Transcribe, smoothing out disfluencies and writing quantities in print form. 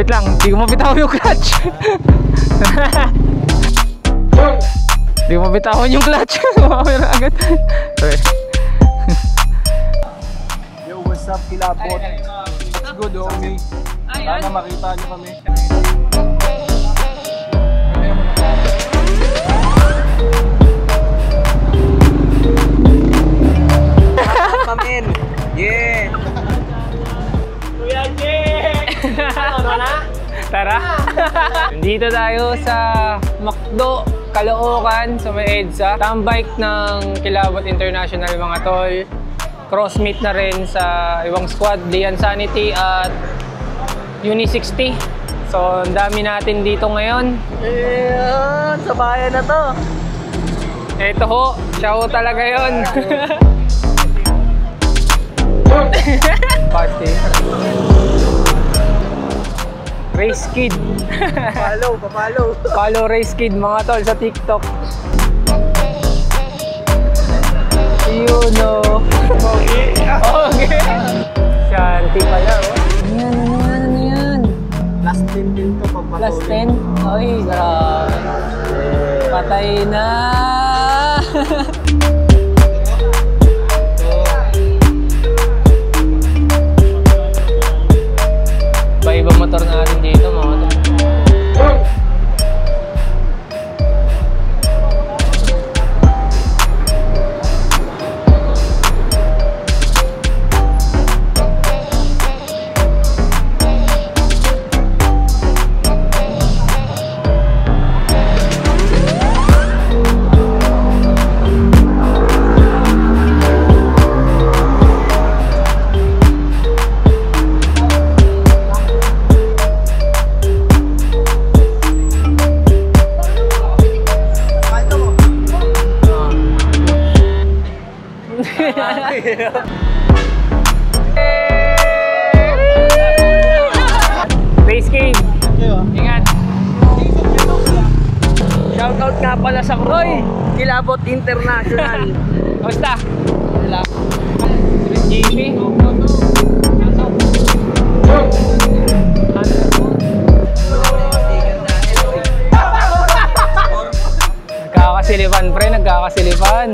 Wait lang, di ko mabitaw yung clutch. Di ko mabitawon yung clutch. Mawawala agad. Yo, what's up, Kilabot? What's good, homie? Sana makita nyo kami. Kamin! Yeah! Kuya Jake! Ano na? Tara! Dito tayo sa McDo, Caloocan, sa may EDSA. Tambike ng Kilabot International mga tol. Crossmeet na rin sa ibang squad, Lian Sanity at Uni 60. So, ang dami natin dito ngayon. Ayan! Sa bayan na to! Ito ho, siya ho talaga yun. Party. Race Kid. Papalo. Follow Race Kid mga tol sa TikTok. Yun o. Okay. Shanty pala o. Ano yan? Last 10 din to pag Plus 10? Ay, grabe. Patay na. Iba motor natin dito mga tol. Race King, ingat. Shoutout nga pala sa Kroy, Kilabot International. Basta wala JP nagkakasilipan pre, nagkakasilipan.